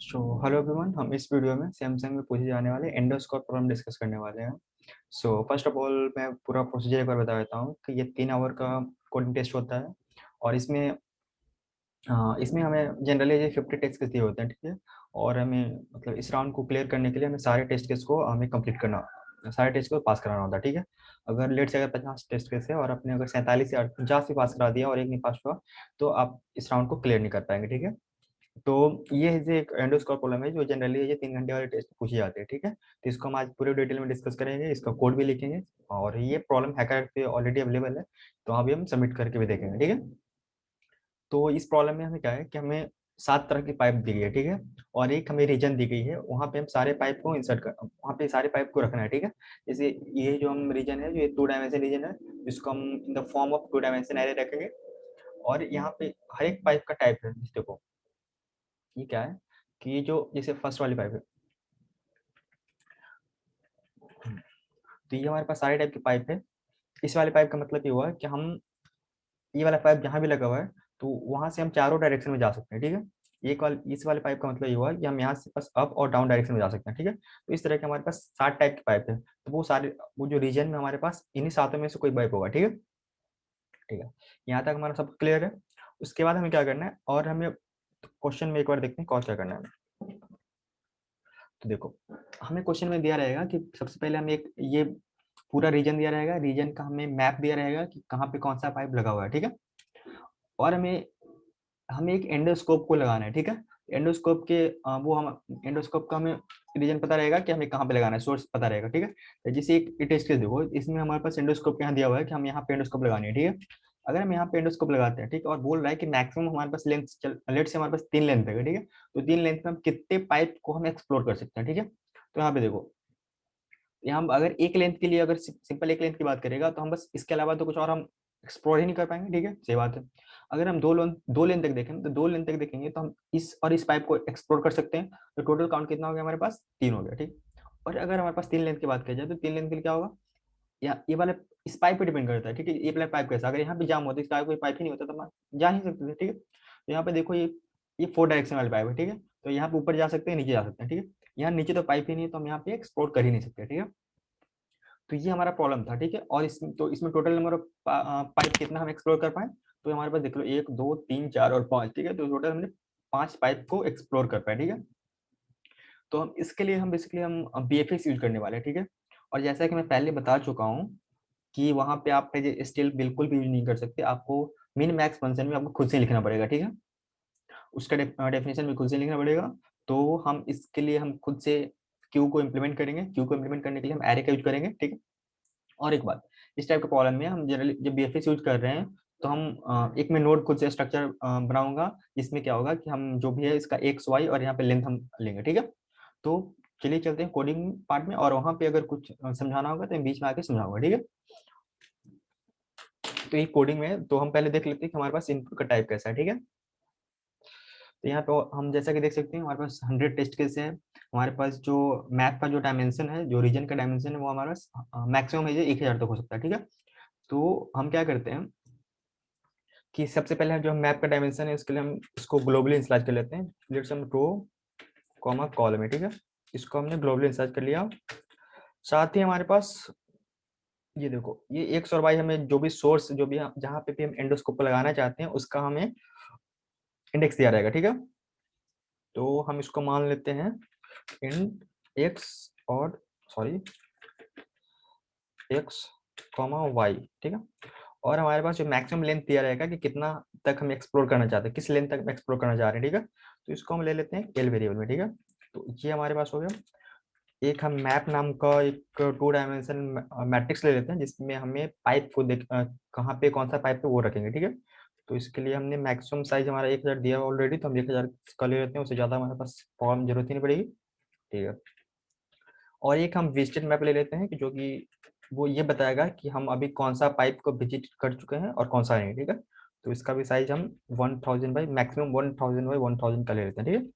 So hello everyone, हम इस video में सैमसंग में पूछे जाने वाले एंडोस्कोप प्रॉब्लम डिस्कस करने वाले हैं। सो फर्स्ट ऑफ ऑल मैं पूरा प्रोसीजर एक बार बता देता हूँ कि ये 3 आवर का कोडिंग टेस्ट होता है। और इसमें हमें जनरली ये 50 टेस्ट केस दिए होते हैं, ठीक है। और हमें मतलब इस राउंड को क्लियर करने के लिए हमें सारे टेस्ट केस को हमें कंप्लीट करना, सारे टेस्ट को पास कराना होता है, ठीक है। अगर लेट से अगर 50 टेस्ट केस है और आपने अगर 47 या 50 भी पास करा दिया और एक नहीं पास हुआ तो आप इस राउंड को क्लियर नहीं कर पाएंगे, ठीक है। तो ये जो एक एंडोस्कोप प्रॉब्लम है जो जनरली ये 3 घंटे वाले टेस्ट पूछे जाते हैं, ठीक है। तो इसको हम आज पूरे डिटेल में डिस्कस करेंगे, इसका कोड भी लिखेंगे और ये प्रॉब्लम हैकर पे ऑलरेडी अवेलेबल है, तो अभी हम सबमिट करके भी देखेंगे, ठीक है। तो इस प्रॉब्लम में हमें क्या है कि हमें 7 तरह की पाइप दी गई है, ठीक है। और एक हमें रीजन दी गई है, वहाँ पे हम सारे पाइप को इंसर्ट कर, वहाँ पे सारे पाइप को रखना है, ठीक है। जैसे ये जो हम रीजन है, जो ये 2 डायमेंशन रीजन है, जिसको हम in the form of 2 dimension array रखेंगे। और यहाँ पे हर एक पाइप का टाइप है, देखो ये क्या है कि ये जो जैसे फर्स्ट वाली पाइप है, तो ये हमारे पास सारे टाइप के पाइप है। इस वाले पाइप का मतलब ये हुआ कि हम ये वाला पाइप जहाँ भी लगा हुआ है तो वहां से हम चारों डायरेक्शन में जा सकते हैं, ठीक है। एक वाले इस वाले पाइप का मतलब ये हुआ कि हम यहाँ से बस अप और डाउन डायरेक्शन में जा सकते हैं, ठीक है। तो इस तरह के हमारे पास 7 टाइप के पाइप है, तो वो सारे वो जो रीजन में हमारे पास इन्हीं सातों में से कोई पाइप होगा, ठीक है। ठीक है, यहाँ तक हमारा सब क्लियर है। उसके बाद हमें क्या करना है, और हमें क्वेश्चन में एक बार देखते हैं कौन क्या करना है। तो देखो, हमें क्वेश्चन में दिया रहेगा कि सबसे पहले हमें एक ये पूरा रीजन दिया रहेगा, रीजन का हमें मैप दिया रहेगा कि कहाँ पे कौन सा पाइप लगा हुआ है, ठीक है। और हमें हमें एक एंडोस्कोप को लगाना है, ठीक है। एंडोस्कोप के वो हम एंडोस्कोप का हमें रीजन पता रहेगा कि हमें कहाँ पे लगाना है, सोर्स पता रहेगा, ठीक है। तो जैसे एक टेस्ट केस देखो, इसमें हमारे पास एंडोस्कोप यहाँ दिया हुआ है कि हम यहाँ पे एंडोस्कोप लगानी है, ठीक है। अगर हम यहाँ पे एंडोस्कोप लगाते हैं, ठीक है, और बोल रहा है कि मैक्सिमम हमारे पास लेंथ लेट से हमारे पास 3 लेंथ है, ठीक है। तो 3 लेंथ में हम कितने पाइप को हम एक्सप्लोर कर सकते हैं, ठीक है। तो यहाँ पे देखो, यहाँ अगर एक लेंथ के लिए अगर सिंपल एक लेंथ की बात करेगा तो हम बस इसके अलावा तो कुछ और हम एक्सप्लोर ही नहीं कर पाएंगे, ठीक है, सही बात है। अगर हम दो लेंथ तक देखें तो 2 लेंथ तक देखेंगे तो हम इस और इस पाइप को एक्सप्लोर कर सकते हैं। तो टोटल काउंट कितना हो गया हमारे पास, 3 हो गया, ठीक। और अगर हमारे पास 3 लेंथ की बात की जाए तो 3 लेंथ के लिए क्या होगा, या ये वाला इस पाइप पे डिपेंड करता है, ठीक है। ये वाला पाइप कैसा, अगर यहाँ पे जाम होता, इसका कोई पाइप ही नहीं होता तो हम जा ही सकते थे, ठीक है। तो यहाँ पे देखो ये 4 डायरेक्शन वाले पाइप है, ठीक है। तो यहाँ पे ऊपर जा सकते हैं, नीचे जा सकते हैं, ठीक है। यहाँ नीचे तो पाइप ही नहीं है तो हम यहाँ पे एक्सप्लोर कर ही नहीं सकते, ठीक है। तो ये हमारा प्रॉब्लम था, ठीक है। और इसमें टोटल नंबर ऑफ पाइप कितना हम एक्सप्लोर कर पाए, तो हमारे पास देख लो 1 2 3 4 और 5, ठीक है। तो टोटल हमने 5 पाइप को एक्सप्लोर कर पाए, ठीक है। तो हम इसके लिए हम बेसिकली हम बीएफएक्स यूज करने वाले हैं, ठीक है। और जैसा कि मैं पहले बता चुका हूँ कि वहाँ पे आप स्टिल बिल्कुल भी यूज नहीं कर सकते, आपको मिन मैक्स फंक्शन में आपको खुद से लिखना पड़ेगा, ठीक है। उसका डेफिनेशन भी खुद से लिखना पड़ेगा। तो हम इसके लिए हम खुद से क्यू को इम्प्लीमेंट करेंगे, क्यू को इम्प्लीमेंट करने के लिए हम एरे का यूज करेंगे, ठीक है। और एक बात, इस टाइप के प्रॉब्लम में हम जनरली जब बीएफएस यूज कर रहे हैं तो हम एक में नोड खुद से स्ट्रक्चर बनाऊंगा, जिसमें क्या होगा कि हम जो भी है इसका एक्स वाई और यहाँ पे लेंथ हम लेंगे, ठीक है। तो चलिए चलते हैं कोडिंग पार्ट में, और वहां पे अगर कुछ समझाना होगा तो मैं बीच में आके समझाऊंगा, ठीक है। तो ये कोडिंग में तो हम पहले देख लेते हैं कि हमारे पास इनपुट का टाइप कैसा है, ठीक है। तो यहाँ पे हम जैसा कि देख सकते हैं हमारे पास 100 टेस्ट केस है। हमारे पास जो मैप का जो डायमेंशन है, जो रीजन का डायमेंशन है, वो हमारे पास मैक्सिमम है 1000 तक हो सकता है, ठीक है। तो हम क्या करते हैं कि सबसे पहले जो मैप का डायमेंशन है उसके लिए हम इसको ग्लोबली इंस्लाइज कर लेते हैं, लेट्स हम रो कॉमा कॉलम है, ठीक है। इसको हमने ग्लोबली इंस्लाइज कर लिया। साथ ही हमारे पास ये देखो, ये एक्स और वाई हमें जो भी सोर्स जो भी जहाँ पे भी हम एंडोस्कोप को लगाना चाहते हैं उसका हमें इंडेक्स दिया रहेगा, ठीक है। तो हम इसको मान लेते हैं इंड एक्स और सॉरी एक्स कॉमा वाई, ठीक है। और हमारे पास जो मैक्सिमम लेंथ दिया रहेगा कि कितना तक हम एक्सप्लोर करना चाहते हैं, किस लेंथ तक एक्सप्लोर करना चाह रहे हैं, ठीक है। तो इसको हम ले लेते हैं एल वेरिएबल में, ठीक है। तो ये हमारे पास हो गया। एक हम मैप नाम का एक 2 डायमेंशन मैट्रिक्स ले लेते हैं जिसमें हमें पाइप को देख कहाँ पे कौन सा पाइप पे वो रखेंगे, ठीक है। तो इसके लिए हमने मैक्सिमम साइज हमारा 1000 दिया ऑलरेडी, तो हम 1000 का ले लेते हैं, उससे ज़्यादा हमारे पास फॉर्म जरूरत ही नहीं पड़ेगी, ठीक है। और एक हम विजिटेड मैप ले लेते हैं कि जो कि वो ये बताएगा कि हम अभी कौन सा पाइप को विजिट कर चुके हैं और कौन सा नहीं, ठीक है। तो इसका भी साइज हम 1000 बाई मैक्सिमम 1000 बाई 1000 का ले लेते हैं, ठीक है।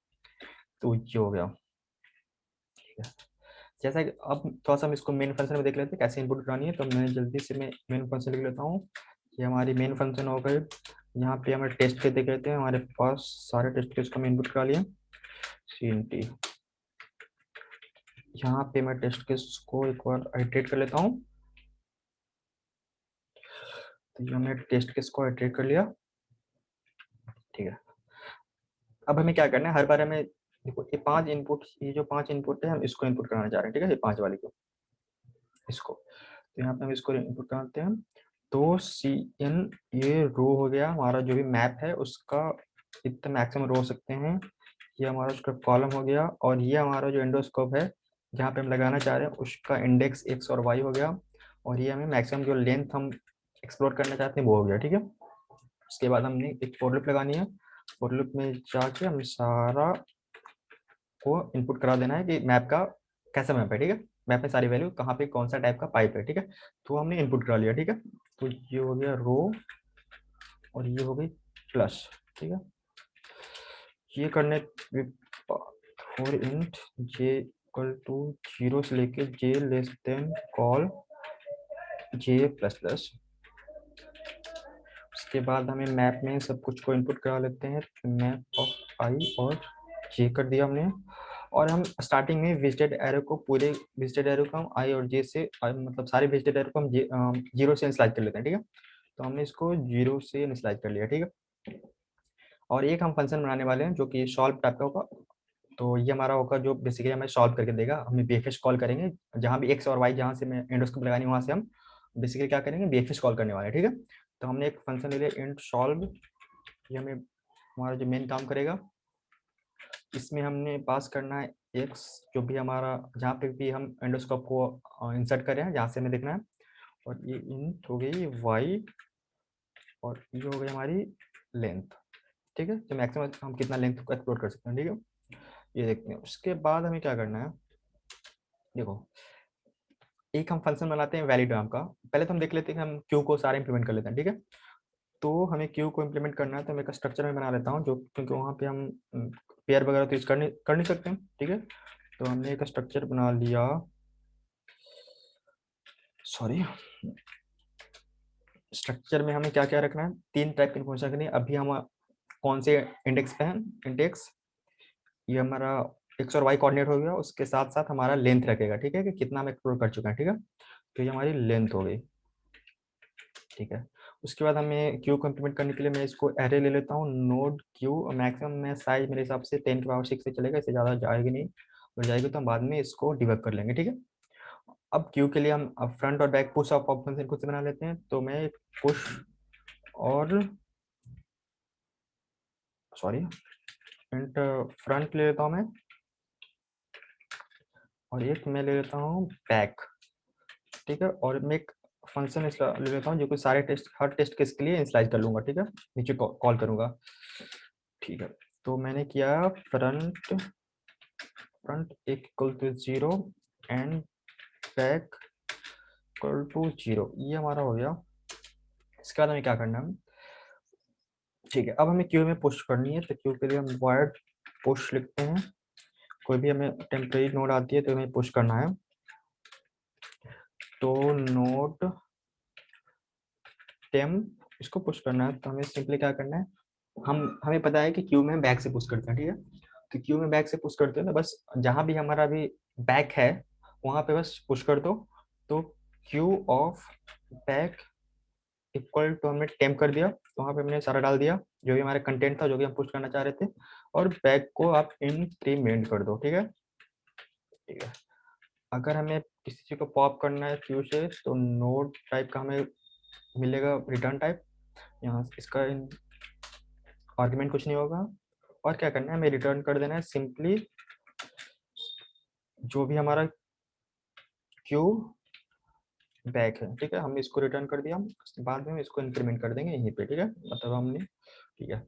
तो ये हो गया, ठीक है। जैसा कि अब थोड़ा सा हम इसको मेन फंक्शन में देख लेते हैं कैसे इनपुट करानी है, तो मैं जल्दी से मैं मेन फंक्शन लिख लेता हूँ। ये हमारी मेन फंक्शन हो गई। यहाँ पे हमें टेस्ट के देख लेते हैं, हमारे पास सारे टेस्ट केस को हम इनपुट करा लिया। 3t। यहाँ पे मैं टेस्ट केस को एक बार आइटरेट कर लेता हूँ। तो यहाँ मैं टेस्ट केस को आइटरेट कर लिया, ठीक है। अब हमें क्या करना है, हर बार हमें देखो ये 5 इनपुट, ये जो 5 इनपुट है हम इसको इनपुट कराना चाह रहे हैं, ठीक है, ये 5 वाले को, इसको। तो यहाँ पे हम इसको इनपुट कराते हैं। तो सी एन, ये रो हो गया हमारा, जो भी मैप है उसका इतना मैक्सिमम रो हो सकते हैं। ये हमारा उसका कॉलम हो गया, और ये हमारा जो एंडोस्कोप है जहाँ पे हम लगाना चाह रहे हैं उसका इंडेक्स एक्स और वाई हो गया, और ये हमें मैक्सिमम जो लेंथ हम एक्सप्लोर करना चाहते हैं वो हो गया, ठीक है। उसके बाद हमने एक फॉर लूप लगानी है। फॉर लूप में जाके हम सारा को इनपुट करा देना है कि मैप का कैसा मैप है, ठीक है। मैप में सारी वैल्यू कहाँ पे कौन सा टाइप का पाइप है, ठीक है। तो हमने इनपुट करा लिया, ठीक है। तो ये हो गया रो, और ये हो गई प्लस, ठीक है। ये करने for int J equal to 0 से लेके J less than col J plus plus. उसके बाद हमें मैप में सब कुछ को इनपुट करा लेते हैं। मैप ऑफ आई और जे कर दिया हमने, और हम स्टार्टिंग में विजिटेड एरो को, पूरे विजिटेड एरो को हम आई और जे से मतलब सारे विजिटेड एरो को हम 0 से इनिशियलाइज कर लेते हैं, ठीक है। तो हमने इसको 0 से इनिशियलाइज कर लिया, ठीक है। और एक हम फंक्शन बनाने वाले हैं जो कि सॉल्व टाइप का होगा। तो ये हमारा होगा जो बेसिकली हमें सॉल्व करके देगा। हमें बीएफएस कॉल करेंगे, जहाँ भी एक्स और वाई जहाँ से मैं एंडोस्कोप लगानी वहाँ से हम बेसिकली क्या करेंगे, बीएफएस कॉल करने वाले हैं, ठीक है। तो हमने एक फंक्शन ले लिया इंट सॉल्व, ये हमें हमारा जो मेन काम करेगा। इसमें हमने पास करना है एक्स, जो भी हमारा जहाँ पे भी हम एंडोस्कोप को इंसर्ट करें जहाँ से हमें देखना है, और ये इंट हो गई वाई, और ये हो गई हमारी लेंथ, ठीक है। तो मैक्सिमम हम कितना लेंथ को एक्सप्लोर कर सकते हैं, ठीक है। ये देखते हैं। उसके बाद हमें क्या करना है, देखो एक हम फंक्शन बनाते हैं वैलिड नाम का। पहले तो हम देख लेते हैं कि हम क्यू को सारे इंप्लीमेंट कर लेते हैं, ठीक है। तो हमें क्यू को इंप्लीमेंट करना है, तो मैं एक स्ट्रक्चर में बना लेता हूँ, जो क्योंकि वहाँ पे हम पेयर वगैरह तो यूज कर नहीं सकते हैं, ठीक है। तो हमने एक स्ट्रक्चर बना लिया, सॉरी। स्ट्रक्चर में हमें क्या क्या रखना है, 3 टाइप की इन्फॉर्मेशन रखनी है। अभी हम कौन से इंडेक्स पे हैं, इंडेक्स ये हमारा एक्स और वाई कोऑर्डिनेट हो गया, उसके साथ साथ हमारा लेंथ रखेगा, ठीक है, कि कितना हम एक्सप्लोर कर चुके हैं, ठीक है। तो ये हमारी लेंथ हो गई, ठीक है। उसके बाद हमें क्यू को इम्प्लीमेंट करने के लिए मैं इसको एरे ले लेता हूँ, नोड क्यू। मैक्सिमम में साइज मेरे हिसाब से 10 की पावर 6 से चलेगा, इससे ज़्यादा जाएगी नहीं। और जाएगी तो हम बाद में इसको डिबग कर लेंगे, ठीक है। अब क्यू के लिए हम फ्रंट और बैक पुश ऑफ ऑप्शन खुद से बना लेते हैं। तो मैं पुश और सॉरी फ्रंट फ्रंट ले लेता हूँ मैं, और एक मैं ले लेता हूँ बैक, ठीक है। और मैं एक फंक्शन ले लेता हूँ जो कि सारे टेस्ट, हर टेस्ट केस के लिए इनिशियलाइज कर लूंगा, ठीक है, नीचे कॉल करूंगा, ठीक है। तो मैंने किया front, front equal to 0 and back equal to 0, ये हमारा हो गया। इसके बाद हमें क्या करना है, ठीक है। अब हमें क्यू में पुश करनी है, तो क्यू के लिए हम वायर्ड पुश लिखते हैं। कोई भी हमें टेम्परेरी नोड आती है तो हमें पुश करना है। तो नोड टेम, इसको पुश करना है, तो हमें सिंपली क्या करना है, हमें पता है कि क्यू में बैक से पुश करते हैं, ठीक है। तो क्यू में बैक से पुश करते हैं, तो बस जहां भी हमारा भी बैक है वहां पे बस पुश कर दो। तो Q of back equal to हमने टेम्प कर दिया, तो वहां पे हमने सारा डाल दिया जो भी हमारा कंटेंट था, जो भी हम पुश करना चाह रहे थे। और बैक को आप इंक्रीमेंट कर दो, ठीक है, ठीक है। अगर हमें किसी चीज को पॉप करना है क्यू से, तो नोड टाइप का हमें मिलेगा रिटर्न टाइप। यहाँ इसका आर्गुमेंट कुछ नहीं होगा। और क्या करना है, हमें रिटर्न कर देना है सिंपली जो भी हमारा क्यू बैक है, ठीक है। हमने इसको रिटर्न कर दिया, उसके बाद में हम इसको इंक्रीमेंट कर देंगे यहीं पे, ठीक है, मतलब हमने, ठीक है।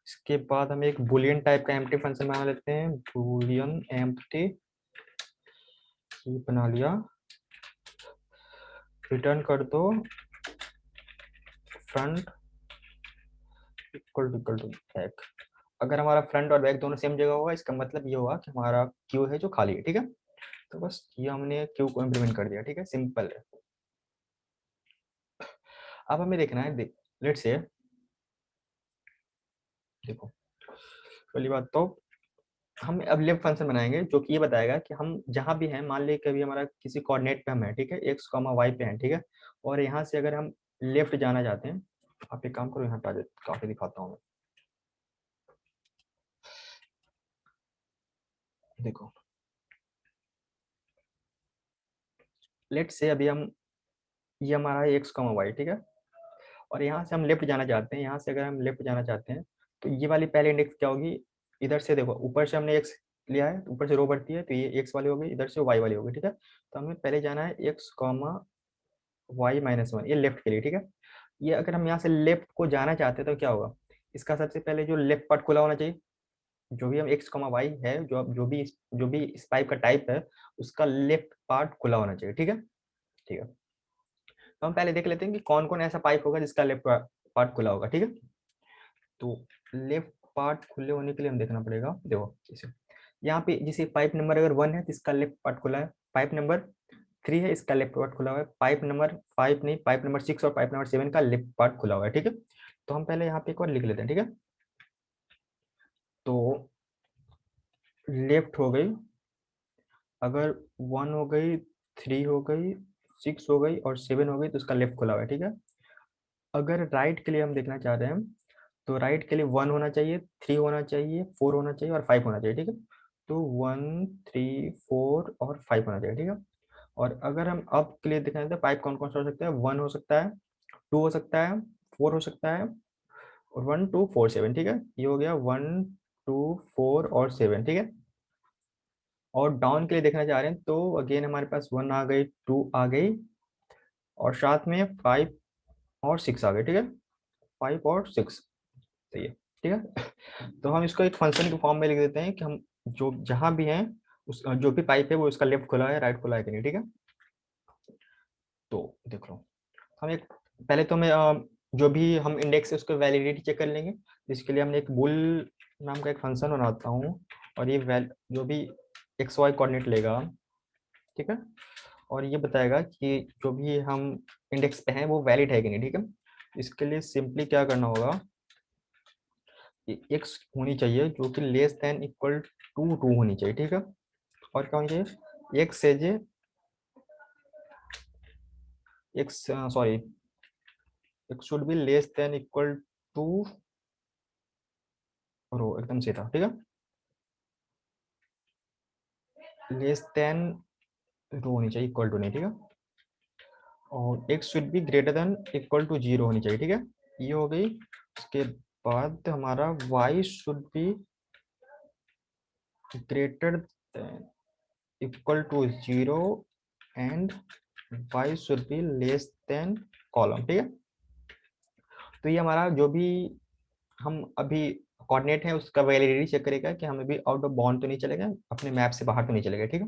इसके बाद हम एक बुलियन टाइप का एम्प्टी फंक्शन बना लेते हैं, बुलियन एम्प्टी, ये बना लिया। रिटर्न कर दो फ्रंट इक्वल टू बैक। अगर हमारा फ्रंट और बैक दोनों सेम जगह होगा, इसका मतलब ये होगा कि हमारा क्यू है जो खाली है, ठीक है। तो बस ये हमने क्यू को इम्प्लीमेंट कर दिया, ठीक है, सिंपल है। अब हमें देखना है, लेट्स से देखो, पहली बात तो हम अब लेफ्ट फंक्शन बनाएंगे जो कि ये बताएगा कि हम जहां भी हैं, मान लीजिए कभी हमारा किसी कोऑर्डिनेट पे हम है, ठीक है, एक्स कॉमा वाई पे हैं, ठीक है, और यहाँ से अगर हम लेफ्ट जाना चाहते हैं, आप एक काम करो, यहाँ पे आ जाओ, काफी दिखाता हूँ मैं। देखो, लेट से अभी हम, ये हमारा है एक्स कॉमा वाई, ठीक है, और यहाँ से हम लेफ्ट जाना चाहते हैं, यहाँ से अगर हम लेफ्ट जाना चाहते हैं तो ये वाली पहले इंडेक्स क्या होगी, इधर से देखो, ऊपर से हमने एक्स लिया है, ऊपर से रो बढ़ती है, तो ये एक्स वाली होगी, इधर से वाई वाली होगी, ठीक है, तो हमें पहले जाना है X comma Y minus one, ये लेफ्ट के लिए, ठीक है। ये अगर हम यहाँ से लेफ्ट को जाना चाहते हैं तो क्या होगा, इसका सबसे पहले जो लेफ्ट पार्ट खुला होना चाहिए, जो भी हम एक्स कॉमा वाई है, जो भी इस पाइप का टाइप है, उसका लेफ्ट पार्ट खुला होना चाहिए, ठीक है। ठीक है, तो हम पहले देख लेते हैं कि कौन कौन ऐसा पाइप होगा जिसका लेफ्ट पार्ट खुला होगा, ठीक है। तो लेफ्ट पार्ट खुले होने के लिए हम देखना पड़ेगा, देखो इसे, यहाँ पे जैसे पाइप नंबर अगर 1 है तो इसका लेफ्ट पार्ट खुला है, पाइप नंबर 3 है, इसका लेफ्ट पार्ट खुला हुआ है, पाइप नंबर 5 नहीं, पाइप नंबर 6 और पाइप नंबर 7 का लेफ्ट पार्ट खुला हुआ है, ठीक है। तो हम पहले यहाँ पे एक और लिख लेते हैं, ठीक है। तो लेफ्ट हो गई, अगर 1 हो गई, 3 हो गई, 6 हो गई और 7 हो गई तो उसका लेफ्ट खुला हुआ है, ठीक है। अगर राइट के लिए हम देखना चाह रहे हैं, तो राइट के लिए 1 होना चाहिए, 3 होना चाहिए, 4 होना चाहिए और 5 होना चाहिए, ठीक है। तो 1, 3, 4 और 5 होना चाहिए, ठीक है। और अगर हम अप के लिए देखना चाहते हैं, पाइप कौन कौन सा हो सकता है, 1 हो सकता है, 2 हो सकता है, 4 हो सकता है और 1, 2, 4, 7, ठीक है। ये हो गया 1, 2, 4 और 7, ठीक है। और डाउन के लिए देखना चाह रहे हैं तो अगेन हमारे पास 1 आ गई, 2 आ गई और साथ में 5 और 6 आ गए, ठीक है, 5 और 6, सही है, ठीक है। तो हम इसको एक फंक्शन के फॉर्म में लिख देते हैं कि हम जो जहां भी हैं, उस जो भी पाइप है वो उसका लेफ्ट खुला है, राइट खुला है कि नहीं, ठीक है। तो देख लो, हम एक, पहले तो मैं जो भी हम इंडेक्स है उसको वैलिडिटी चेक कर लेंगे, इसके लिए हमने एक बुल नाम का एक फंक्शन बनाता हूँ, और ये जो भी एक्स वाई कोऑर्डिनेट लेगा, ठीक है, और ये बताएगा कि जो भी हम इंडेक्स पे हैं वो वैलिड है कि नहीं, ठीक है। इसके लिए सिंपली क्या करना होगा, एक्स होनी चाहिए जो कि लेस देन इक्वल टू 2 होनी चाहिए, ठीक है। और क्या होनी चाहिए, X as X, sorry, X should be less than equal to रो, एकदम सही था, ठीक है, लेस देन रो होनी चाहिए, इक्वल टू नहीं, ठीक है। और X should be greater than equal to 0 होनी चाहिए, ठीक है, ये हो गई। उसके बाद हमारा Y should be greater than equal to 0 and Y should be less than column, ठीक है। तो ये हमारा जो भी हम अभी कोऑर्डिनेट है उसका वैलिडिटी चेक करेगा कि हमें भी आउट ऑफ बाउंड तो नहीं चलेगा, अपने मैप से बाहर तो नहीं चलेगा, ठीक है।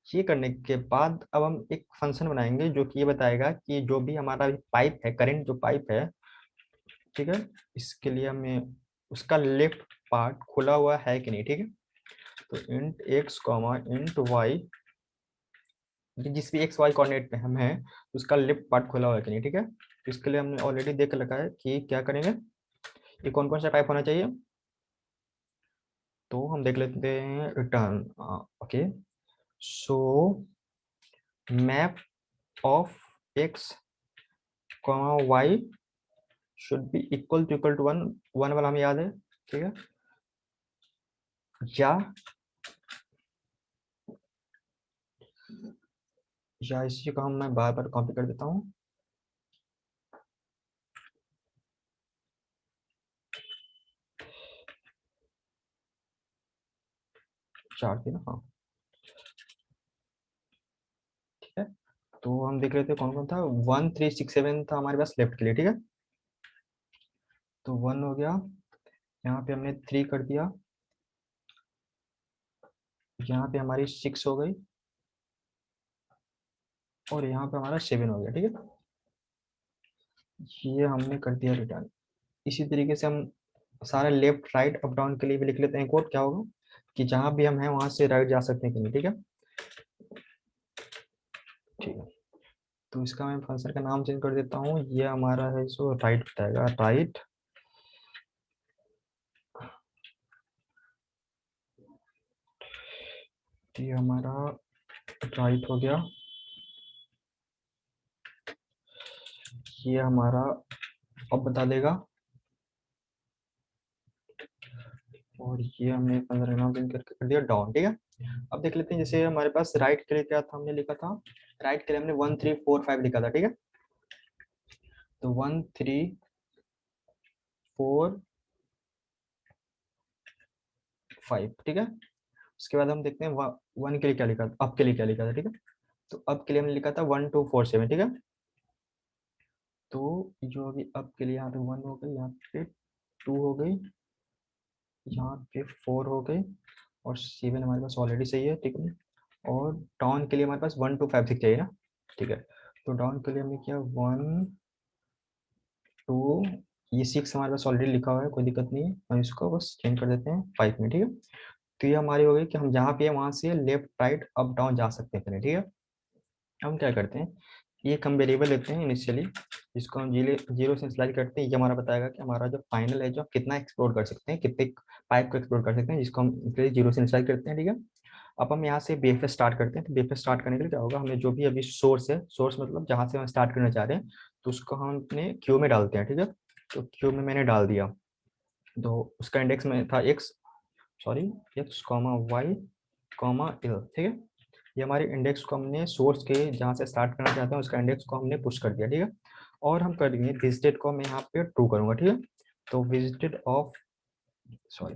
ये करने के बाद अब हम एक फंक्शन बनाएंगे जो कि ये बताएगा कि जो भी हमारा पाइप है, करंट जो पाइप है, ठीक है, इसके लिए हमें उसका लेफ्ट पार्ट खुला हुआ है कि नहीं, ठीक है। तो int X comma int Y, जिस भी एक्स वाई कोऑर्डिनेट पे हम हैं उसका लेफ्ट पार्ट खुला हुआ है कि नहीं, ठीक है। तो इसके लिए हमने ऑलरेडी देख रखा है कि क्या करेंगे, ये कौन कौन सा टाइप होना चाहिए, तो हम देख लेते हैं return, okay, so map of X comma Y should be equal to 1, 1 वाला हमें याद है, ठीक है, या इसी को हम मैं बार बार कॉपी कर देता हूँ, चार थी ना, हाँ, ठीक है। तो हम देख लेते हैं कौन कौन था, 1, 3, 6, 7 था हमारे पास लेफ्ट के लिए, ठीक है। तो 1 हो गया, यहाँ पे हमने 3 कर दिया, यहाँ पे हमारी 6 हो गई और यहाँ पे हमारा 7 हो गया, ठीक है। ये हमने कर दिया रिटर्न। इसी तरीके से हम सारा लेफ्ट राइट अप डाउन के लिए भी लिख लेते हैं कोड, क्या होगा कि जहां भी हम हैं वहां से राइट जा सकते हैं कि नहीं, ठीक है, ठीक है। तो इसका मैं फंक्शन का नाम चेंज कर देता हूँ, ये हमारा है सो राइट बताएगा, राइट ये हमारा राइट हो गया, ये हमारा अब बता देगा, और ये हमने 15 दिन करके कर दिया डाउन। ठीक है, अब देख लेते हैं, जैसे हमारे पास राइट के लिए क्या था, हमने लिखा था राइट के लिए हमने 1345 लिखा था। ठीक है, तो 1345, ठीक है। उसके बाद हम देखते हैं वन के लिए क्या लिखा था, अब के लिए क्या लिखा था। ठीक है, तो अब के लिए हमने लिखा था 1247। ठीक है, तो जो अभी अब के लिए यहाँ पे 1 हो गई, यहाँ पे 2 हो गई, यहाँ पे 4 हो गई, और 7 हमारे पास ऑलरेडी सही है। ठीक है, और डाउन के लिए हमारे पास 1256 चाहिए ना। ठीक है, तो डाउन के लिए हमने किया 1 2, ये 6 हमारे पास ऑलरेडी लिखा हुआ है, कोई दिक्कत नहीं है, हम इसको बस चेंज कर देते हैं 5 में। ठीक है, तो ये हमारी हो गई कि हम जहाँ पे वहां से लेफ्ट राइट अप डाउन जा सकते हैं। ठीक है, हम क्या करते हैं, एक हम वेरिएबल लेते हैं इनिशियली, जिसको हम जीरो से इनिशियलाइज करते हैं। ये हमारा बताएगा कि हमारा जो फाइनल है, जो आप कितना एक्सप्लोर कर सकते हैं, कितने पाइप को एक्सप्लोर कर सकते हैं, जिसको हम जीरो से इनिशियलाइज करते हैं। ठीक है, अब हम यहाँ से बीएफएस स्टार्ट करते हैं। तो बीएफएस स्टार्ट करने के लिए क्या होगा, हमें जो भी अभी सोर्स है, सोर्स मतलब जहाँ से हम स्टार्ट करना चाह रहे हैं, तो उसको हम अपने क्यू में डालते हैं। ठीक है, तो क्यू में मैंने डाल दिया, तो उसका इंडेक्स में था X, sorry X comma Y comma L. ठीक है, ये हमारे इंडेक्स को हमने सोर्स के जहाँ से स्टार्ट करना चाहते हैं उसका इंडेक्स को हमने पुश कर दिया। ठीक है, और हम करेंगे विजिटेड को मैं यहाँ पे ट्रू करूंगा। ठीक है, तो visited of, sorry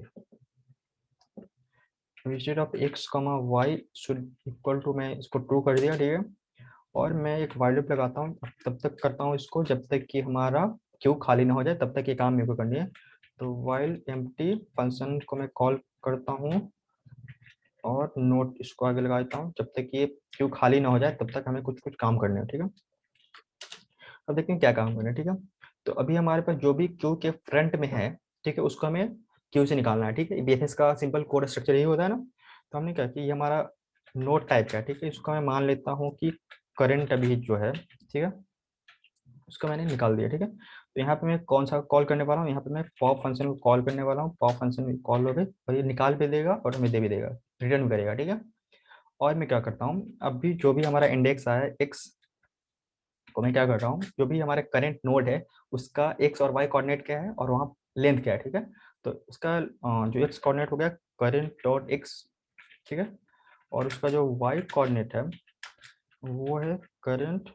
visited of X comma Y should equal to, मैं इसको ट्रू कर दिया। ठीक है, और मैं एक वाइल लूप लगाता हूँ, तब तक करता हूँ इसको जब तक कि हमारा क्यू खाली ना हो जाए, तब तक ये काम मेरे को करनी है। तो वाइल एम्प्टी फंक्शन को मैं कॉल करता हूँ, और नोट इसको आगे लगा देता हूँ, जब तक ये क्यू खाली ना हो जाए तब तक हमें कुछ कुछ काम करने हैं। ठीक है, अब देखते हैं क्या काम करना है। ठीक है, तो अभी हमारे पास जो भी क्यू के फ्रंट में है, ठीक है, उसको हमें क्यू से निकालना है। ठीक है, बीएफएस का सिंपल कोड स्ट्रक्चर यही होता है ना। तो हमने क्या कि ये हमारा नोट टाइप का है। ठीक है, इसको मैं मान लेता हूँ कि करंट अभी जो है, ठीक है, उसको मैंने निकाल दिया। ठीक है, तो यहाँ पे मैं कौन सा कॉल करने वाला हूँ, यहाँ पे मैं पॉप फंक्शन को कॉल करने वाला हूँ। पॉप फंक्शन कॉल हो गई, और ये निकाल भी देगा और हमें दे भी देगा, रिटर्न करेगा। ठीक है, और मैं क्या करता हूँ, अभी जो भी हमारा इंडेक्स आया है एक्स को मैं क्या कर रहा हूँ, जो भी हमारे करंट नोड है उसका एक्स और वाई कोऑर्डिनेट क्या है, और वहाँ लेंथ क्या है। ठीक है, तो उसका जो एक्स कोऑर्डिनेट हो गया करंट डॉट एक्स, ठीक है, और उसका जो वाई कोऑर्डिनेट है वो है करंट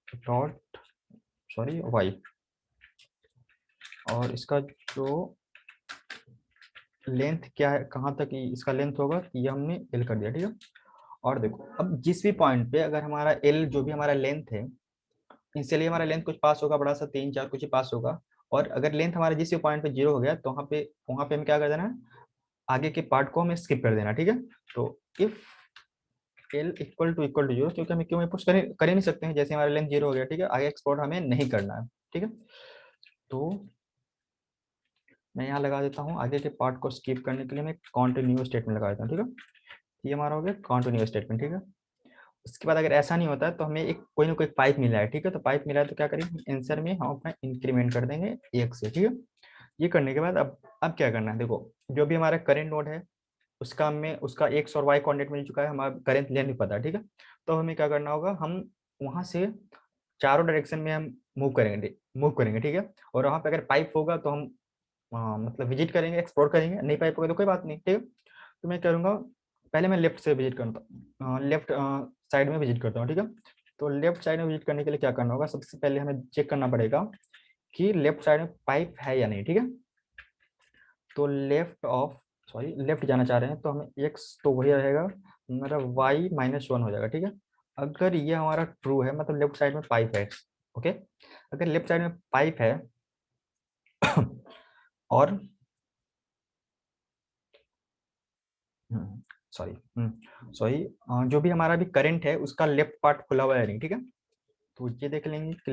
डॉट, सॉरी वाई, और इसका जो लेंथ क्या है, कहाँ तक इसका लेंथ होगा, ये हमने एल कर दिया। ठीक है, और देखो अब जिस भी पॉइंट पे अगर हमारा एल जो भी हमारा लेंथ है, इनिशियली हमारा लेंथ कुछ पास होगा, बड़ा सा 3 4 कुछ ही पास होगा, और अगर लेंथ हमारा जिस भी पॉइंट पे 0 हो गया, तो वहाँ पे हमें क्या कर देना है, आगे के पार्ट को हमें स्किप कर देना। ठीक है, तो इफ एल इक्वल टू 0, क्योंकि हमें क्यों पुश कर ही नहीं सकते हैं, जैसे हमारा लेंथ 0 हो गया। ठीक है, आगे एक्सपोर्ट हमें नहीं करना है। ठीक है, तो मैं यहाँ लगा देता हूँ, आगे के पार्ट को स्किप करने के लिए मैं कॉन्टिन्यू स्टेटमेंट लगा देता हूँ। ठीक है, ये हमारा हो गया कॉन्टिन्यू स्टेटमेंट। ठीक है, उसके बाद अगर ऐसा नहीं होता है तो हमें एक कोई ना कोई पाइप मिला है। ठीक है, तो पाइप मिला है तो क्या करेंगे, आंसर में हम अपना इंक्रीमेंट कर देंगे 1 से। ठीक है, ये करने के बाद अब क्या करना है, देखो जो भी हमारा करंट नोड है उसका हमें उसका एक्स और वाई कोऑर्डिनेट मिल चुका है, हमारा करंट लेंथ नहीं पता। ठीक है, तो हमें क्या करना होगा, हम वहां से चारों डायरेक्शन में हम मूव करेंगे। ठीक है, और वहां पे अगर पाइप होगा तो हम मतलब विजिट करेंगे, एक्सप्लोर करेंगे, नहीं पाइप होगा तो कोई बात नहीं। ठीक है, तो मैं करूँगा, पहले मैं लेफ्ट से विजिट करता हूँ, लेफ्ट साइड में विजिट करता हूँ। ठीक है, तो लेफ्ट साइड में विजिट करने के लिए क्या करना होगा, सबसे पहले हमें चेक करना पड़ेगा कि लेफ्ट साइड में पाइप है या नहीं। ठीक है, तो लेफ्ट जाना चाह रहे हैं तो हमें एक्स तो वही रहेगा, हमारा वाई -1 हो जाएगा। ठीक है, अगर ये हमारा ट्रू है, मतलब लेफ्ट साइड में पाइप है। ओके, अगर लेफ्ट साइड में पाइप है और सॉरी सॉरी जो भी हमारा भी करंट है उसका लेफ्ट पार्ट खुला हुआ है नहीं। ठीक है, तो ये देख लेंगे कि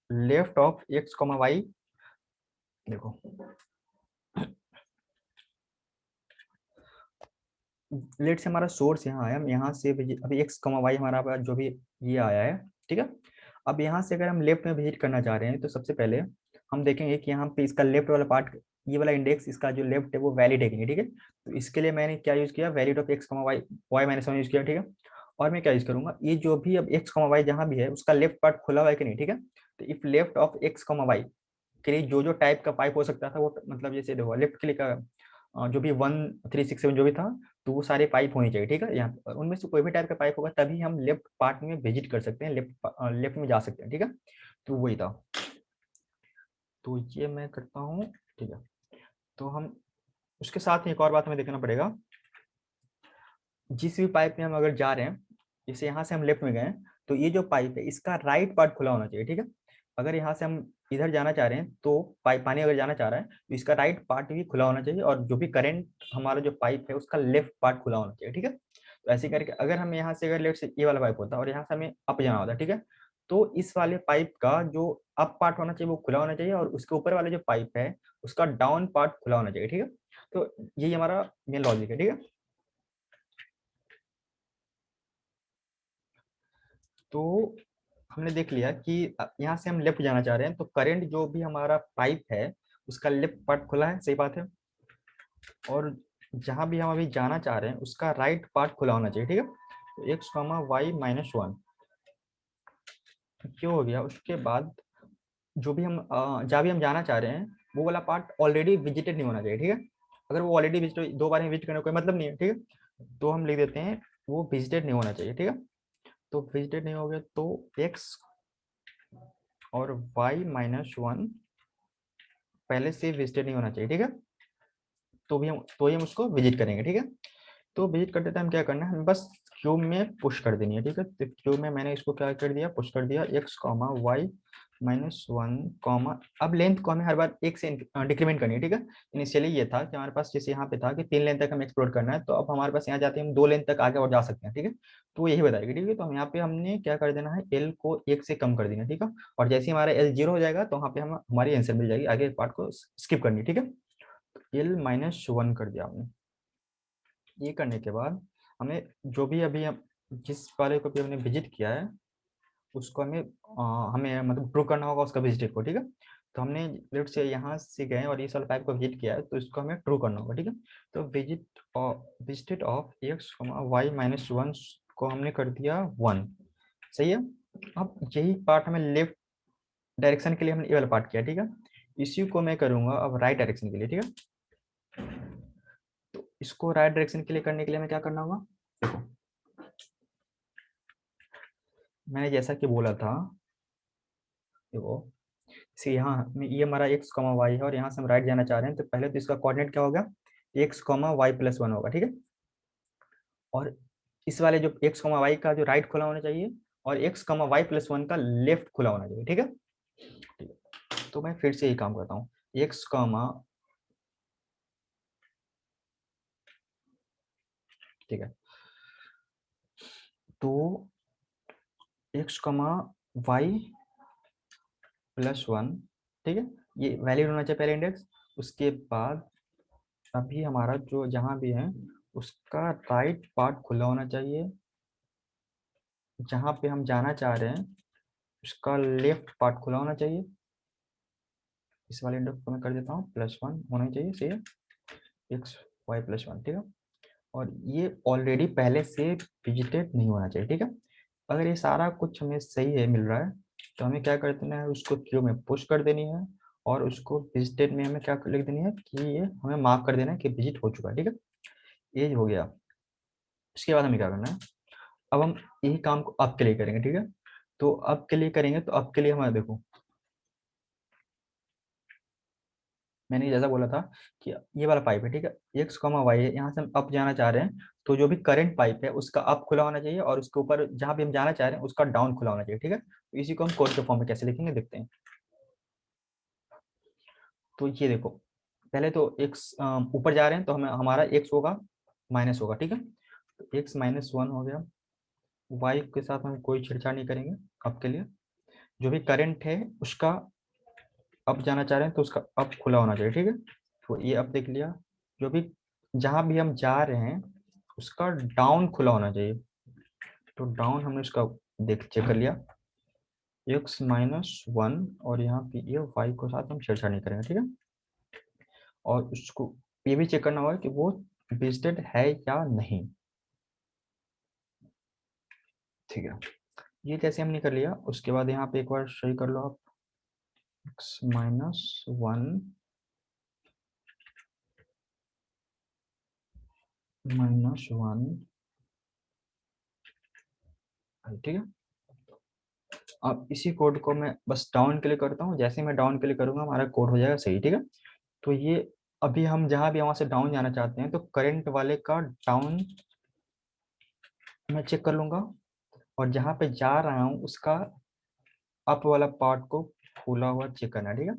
left of X comma Y, देखो लेट से हमारा सोर्स यहाँ आया, हम यहाँ से अभी एक्स कॉमा वाई हमारा जो भी ये आया है। ठीक है, अब यहाँ से अगर हम लेफ्ट में विजिट करना चाह रहे हैं तो सबसे पहले हम देखेंगे कि यहाँ पे इसका लेफ्ट वाला पार्ट ये वाला इंडेक्स इसका जो लेफ्ट है वो वैलिड है कि नहीं, ठीक है। तो इसके लिए मैंने क्या यूज किया, valid of X comma Y, Y minus one use किया, ठीक है। और मैं क्या यूज करूंगा, ये जो भी अब एक्स कमा वाई जहां भी है उसका लेफ्ट पार्ट खुला हुआ है कि नहीं, ठीक है। तो if left of X comma Y के लिए जो जो टाइप का पाइप हो सकता था वो, मतलब जैसे देखो लेफ्ट के लिए का जो भी 1 3 6 7 जो भी था, तो वो सारे पाइप होने चाहिए, ठीक है। यहाँ पर उनमें से कोई भी टाइप का पाइप होगा तभी हम लेफ्ट पार्ट में विजिट कर सकते हैं, लेफ्ट में जा सकते हैं, ठीक है। तो वही था, तो ये मैं करता हूँ, ठीक है। तो हम उसके साथ एक और बात हमें देखना पड़ेगा, जिस भी पाइप में हम अगर जा रहे हैं, जैसे यहाँ से हम लेफ्ट में गए तो ये जो पाइप है इसका राइट पार्ट खुला होना चाहिए, ठीक है। अगर यहाँ से हम इधर जाना चाह रहे हैं तो पाइप, पानी अगर जाना चाह रहा है तो इसका राइट पार्ट भी खुला होना चाहिए, और जो भी करंट हमारा जो पाइप है उसका लेफ्ट पार्ट खुला होना चाहिए, ठीक है। तो ऐसे करके अगर हम यहाँ से, अगर लेफ्ट से ये वाला पाइप होता है और यहाँ से हमें अप जाना होता है, ठीक है, तो इस वाले पाइप का जो अप पार्ट होना चाहिए वो खुला होना चाहिए, और उसके ऊपर वाले जो पाइप है उसका डाउन पार्ट खुला होना चाहिए, ठीक है। तो यही हमारा मेन लॉजिक है, ठीक है। तो हमने देख लिया कि यहाँ से हम लेफ्ट जाना चाह रहे हैं, तो करंट जो भी हमारा पाइप है उसका लेफ्ट पार्ट खुला है, सही बात है। और जहां भी हम अभी जाना चाह रहे हैं उसका राइट पार्ट खुला होना चाहिए, ठीक है। तो X comma Y minus one क्यों हो गया, उसके बाद जो भी हम जहाँ भी हम जाना चाह रहे हैं वो वाला पार्ट ऑलरेडी विजिटेड नहीं होना चाहिए, ठीक है। अगर वो ऑलरेडी विजिट, दो बार विजिट करने का कोई मतलब नहीं है, ठीक है। तो हम लिख देते हैं वो विजिटेड नहीं होना चाहिए, ठीक है। तो विजिटेड नहीं हो गया तो एक्स और वाई माइनस वन पहले से विजिटेड नहीं होना चाहिए, ठीक है। तो ही हम उसको विजिट करेंगे, ठीक है। तो विजिट करते टाइम क्या करना है, हमें बस क्यूब में पुश कर देनी है, ठीक है। तो क्यूब में मैंने इसको क्या कर दिया, पुश कर दिया, X comma Y minus one comma, अब लेंथ को हमें हर बार एक से डिक्रीमेंट करनी है, ठीक है। इनिशियली ये था कि हमारे पास जैसे यहाँ पे था कि 3 लेंथ तक हमें एक्सप्लोर करना है, तो अब हमारे पास यहाँ जाते हैं हम 2 लेंथ तक आगे और जा सकते हैं, ठीक है। तो यही बताएगी, ठीक है। तो हम यहाँ पे हमने क्या कर देना है, एल को 1 से कम कर देना, ठीक है। और जैसे ही हमारा एल 0 हो जाएगा तो वहाँ पे हम हमारी आंसर मिल जाएगी, आगे पार्ट को स्किप करनी, ठीक है। एल माइनस वन कर दिया हमने। ये करने के बाद हमें जो भी अभी हम जिस वाले को भी हमने विजिट किया है उसको हमें मतलब प्रूव करना होगा उसका विजिट को, ठीक है। तो हमने लेट से यहाँ से गए और इस वाले पाइप को विजिट किया है तो इसको हमें ट्रू करना होगा, ठीक है। तो visited of X Y minus one को हमने कर दिया 1, सही है। अब यही पार्ट हमें लेफ्ट डायरेक्शन के लिए हमने ये वाला पार्ट किया, ठीक है। इसी को मैं करूंगा अब राइट डायरेक्शन के लिए, ठीक है। तो इसको राइट डायरेक्शन के लिए करने के लिए हमें क्या करना होगा, देखो मैंने जैसा कि बोला था, देखो से यहाँ ये हमारा एक्स कॉमा वाई है और यहाँ से हम राइट जाना चाह रहे हैं, तो पहले तो इसका कोऑर्डिनेट क्या होगा, X comma Y plus one होगा, ठीक है। और इस वाले जो एक्स कॉमा वाई का जो राइट खुला होना चाहिए, और X comma Y plus one का लेफ्ट खुला होना चाहिए, ठीक है। ठीक है। तो मैं फिर से यही काम करता हूँ, एक्स कॉमा, ठीक है, तो X comma Y plus one, ठीक है, ये वैलिड होना चाहिए पहले इंडेक्स। उसके बाद अभी हमारा जो जहां भी है उसका राइट पार्ट खुला होना चाहिए, जहां पे हम जाना चाह रहे हैं उसका लेफ्ट पार्ट खुला होना चाहिए। इस वाले इंडेक्स को मैं कर देता हूँ प्लस वन होना चाहिए, सही है, एक्स वाई प्लस वन, ठीक है। और ये ऑलरेडी पहले से विजिटेड नहीं होना चाहिए, ठीक है। अगर ये सारा कुछ हमें सही है, मिल रहा है, तो हमें क्या कर देना है, उसको क्यू में पुश कर देनी है, और उसको विजिटेड में हमें क्या लिख देनी है कि ये हमें मार्क कर देना है कि विजिट हो चुका है, ठीक है। ये हो गया। उसके बाद हमें क्या करना है, अब हम यही काम को अब के लिए करेंगे, ठीक है। तो अब के लिए करेंगे, तो अब के लिए हमारा देखो, मैंने जैसा बोला था कि ये वाला पाइप है, ठीक है, एक्स कॉमा वाई है, यहाँ से हम अप जाना चाह रहे हैं, तो जो भी करंट पाइप है उसका अप खुला होना चाहिए, और उसके ऊपर जहां भी हम जाना चाह रहे हैं उसका डाउन खुला होना चाहिए, ठीक है। तो इसी को हम कोड के फॉर्म में कैसे लिखेंगे देखते हैं। तो ये देखो, पहले तो एक्स ऊपर जा रहे हैं तो हमें हमारा एक्स होगा माइनस होगा, ठीक है। तो एक्स माइनस वन हो गया, वाई के साथ हम कोई छेड़छाड़ नहीं करेंगे अब के लिए। जो भी करंट है उसका अप जाना चाह रहे हैं तो उसका अप खुला होना चाहिए, ठीक है। तो ये अब देख लिया, जो भी जहां भी हम जा रहे हैं उसका डाउन खुला होना चाहिए, तो डाउन हमने उसका देख चेक कर लिया, एक्स माइनस वन, और यहाँ पे ये वाई को साथ हम छेड़छाड़ नहीं करेंगे, ठीक है। और उसको ये भी चेक करना होगा कि वो विजिटेड है या नहीं। ठीक है, ये जैसे हमने कर लिया, उसके बाद यहाँ पे एक बार सही कर लो आप, x -1 -1, ठीक है। अब इसी कोड को मैं बस डाउन क्लिक करता हूँ, जैसे ही मैं डाउन क्लिक करूंगा हमारा कोड हो जाएगा सही, ठीक है। तो ये अभी हम जहाँ भी वहां से डाउन जाना चाहते हैं तो करंट वाले का डाउन मैं चेक कर लूंगा, और जहाँ पे जा रहा हूँ उसका अप वाला पार्ट को खुला हुआ चेक करना है, ठीक है।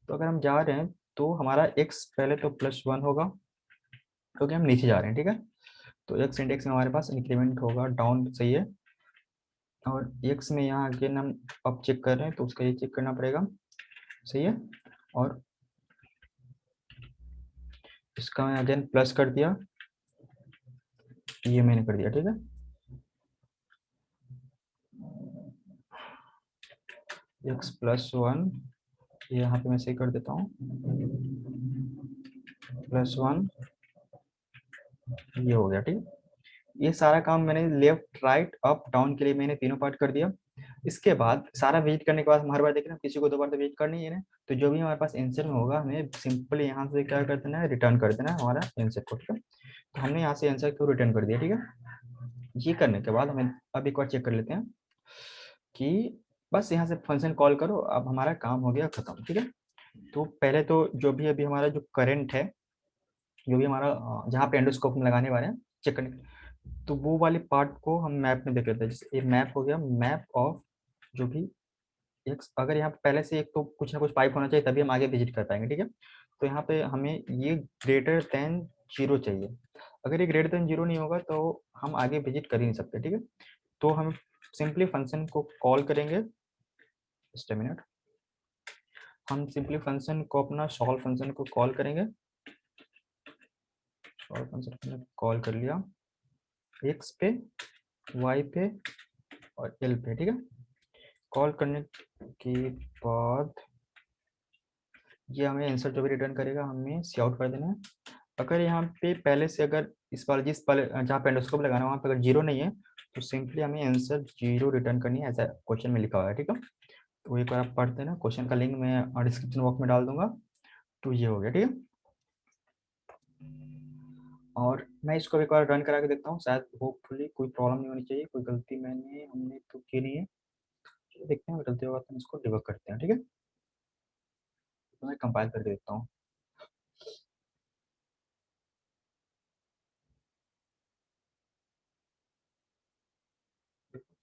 तो अगर हम जा रहे हैं तो हमारा x पहले तो +1 होगा क्योंकि हम नीचे जा रहे हैं, ठीक है। तो x इंडेक्स में हमारे पास इंक्रीमेंट होगा, डाउन सही है। और x में यहाँ अगेन हम अब चेक कर रहे हैं तो उसका ये चेक करना पड़ेगा, सही है। और इसका मैं अगेन प्लस कर दिया, ये मैंने कर दिया, ठीक है। x+1, यहाँ पे मैं सही कर देता हूँ, +1, ये हो गया, ठीक है। ये सारा काम मैंने लेफ्ट राइट अप डाउन के लिए मैंने तीनों पार्ट कर दिया। इसके बाद सारा विजिट करने के बाद हम हर बार देख रहे हैं किसी को 2 बार तो विजिट करनी है ना, तो जो भी हमारे पास आंसर में होगा हमें सिंपली यहाँ से क्या कर देना है, रिटर्न कर देना है हमारा आंसर को, ठीक है। तो हमने यहाँ से आंसर को रिटर्न कर दिया, ठीक है। ये करने के बाद हमें अब एक बार चेक कर लेते हैं कि बस यहाँ से फंक्शन कॉल करो, अब हमारा काम हो गया खत्म, ठीक है। तो पहले तो जो भी अभी हमारा जो करंट है, जो भी हमारा जहाँ पे एंडोस्कोप में लगाने वाले हैं चेक करने, तो वो वाले पार्ट को हम मैप में देख लेते हैं। जैसे ये मैप हो गया, मैप ऑफ जो भी एक, अगर यहाँ पे पहले से एक तो कुछ ना कुछ पाइप होना चाहिए तभी हम आगे विजिट कर पाएंगे, ठीक है। तो यहाँ पे हमें ये ग्रेटर देन 0 चाहिए। अगर ये ग्रेटर देन 0 नहीं होगा तो हम आगे विजिट कर ही नहीं सकते, ठीक है। तो हम सिंपली फंक्शन को कॉल करेंगे, जस्ट अ मिनट। हम सिंपली फंक्शन को अपना सॉल्व फंक्शन को कॉल करेंगे, सॉल्व फंक्शन कॉल कर लिया, एक्स पे, वाई पे और एल पे, ठीक है। कॉल करने के बाद ये हमें आंसर जो भी रिटर्न करेगा हमें सी आउट कर देना है। अगर यहाँ पे पहले से अगर इस वाले जिस पहले जहाँ पे एंडोस्कोप लगाना है वहाँ पे अगर 0 नहीं है तो सिंपली हमें आंसर 0 रिटर्न करनी है, ऐसा क्वेश्चन में लिखा हुआ है, ठीक है। तो एक बार आप पढ़ देना, क्वेश्चन का लिंक मैं डिस्क्रिप्शन बॉक्स में डाल दूंगा। तो ये हो गया, ठीक है। और मैं इसको एक बार रन करा के देखता हूँ, शायद होपफुली कोई प्रॉब्लम नहीं होनी चाहिए, कोई गलती हमने तो की नहीं है। चलो देखते हैं, अगर गलती होगा तो हम इसको डिबग करते हैं, ठीक है। तो मैं कंपाइल करके देखता हूँ।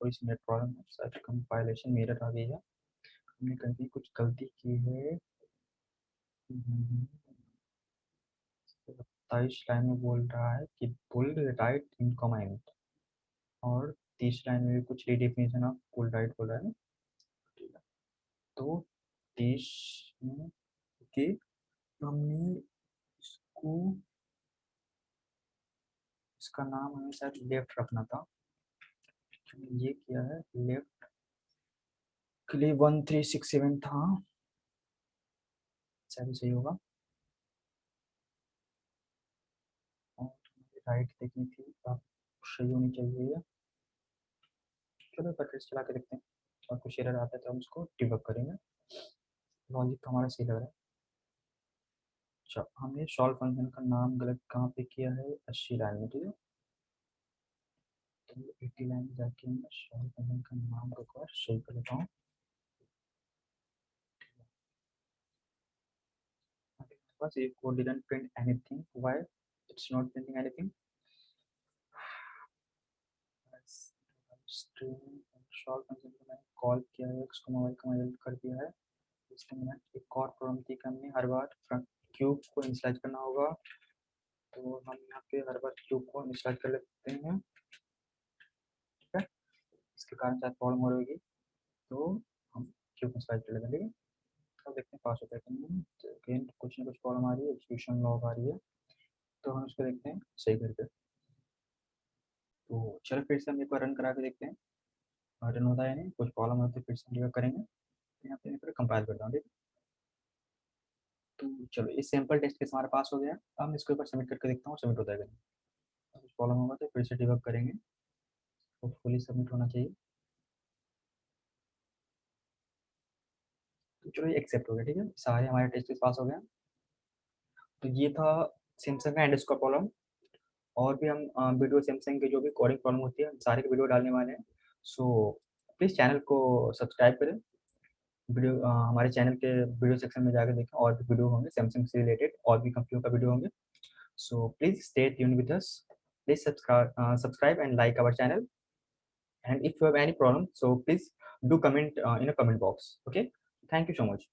कोई सी नेट प्रॉब्लम है, शायद कंपाइलेशन एरर आ गई है, हमने कहीं कुछ गलती की है। 27 लाइन में बोल रहा है कि पुल राइट इन कमेंट, और 30 लाइन में भी कुछ रिडिफिनेशन ऑफ पुल राइट बोल रहा है ना, ठीक है। तो 30 में कि हमने इसको, इसका नाम हमें शायद लेफ्ट रखना था, ये किया है लेफ्ट के लिए 1367 था, शायद सही होगा। और राइट देखनी थी, अब सही होनी चाहिए ये। चलो एक बार फिर से चला के देखते हैं, और कुछ एरर आता है तो हम उसको डिबग करेंगे। लॉजिक तो हमारा सही लग रहा है। अच्छा, हमने सॉल्व फंक्शन का नाम गलत कहाँ पे किया है, 80 लाइन में, ठीक है। तो 80 लाइन में जाके मैं सॉल्व फंक्शन का नाम को एक बार सही कर लेता हूँ। बस ये code didn't print anything, why it's not printing anything. String solve function को मैंने कॉल किया है, x को y का मॉडल कर दिया है। इसमें मैंने एक और प्रॉब्लम थी कि हमने हर बार फ्रंट क्यूब को इनिशियलाइज करना होगा, तो हम यहाँ पे हर बार क्यूब को इनिशियलाइज कर लेते हैं, ठीक है। इसके कारण शायद प्रॉब्लम हो रही होगी, तो हम क्यूब को इनिशियलाइज कर लेते हैं, ठीक है। अब देखते हैं पास होता है कि नहीं। तो अगेन कुछ ना कुछ प्रॉब्लम आ रही है, एग्जीक्यूशन लॉग आ रही है, तो हम उसको देखते हैं सही करके। तो चलो फिर से हम एक बार रन करा के देखते हैं, रन होता है नहीं, कुछ प्रॉब्लम होती है फिर से हम करेंगे। यहाँ पे कंपाइल करता हूँ, ठीक है। तो चलो ये सैंपल टेस्ट केस हमारा पास हो गया। अब हम इसके ऊपर सबमिट करके देखता हूँ सबमिट होता है कि नहीं। कुछ प्रॉब्लम होगा तो फिर से डिबग करेंगे, होपफुली सबमिट होना चाहिए। तो चलो ये एक्सेप्ट हो गया, ठीक है, सारे हमारे टेस्ट केस पास हो गया। तो ये था सैमसंग का अंडरस्कोर प्रॉब्लम। और भी हम वीडियो सैमसंग के जो भी कोडिंग प्रॉब्लम होती है सारे के वीडियो डालने वाले हैं। सो प्लीज़ चैनल को सब्सक्राइब करें। वीडियो हमारे चैनल के वीडियो सेक्शन में जाकर देखें, और भी वीडियो होंगे सैमसंग से रिलेटेड, और भी कंपनियों का वीडियो होंगे। So please stay tune with us, please subscribe and like our channel, and if you have any problem so please do comment in a comment box. Okay, thank you so much.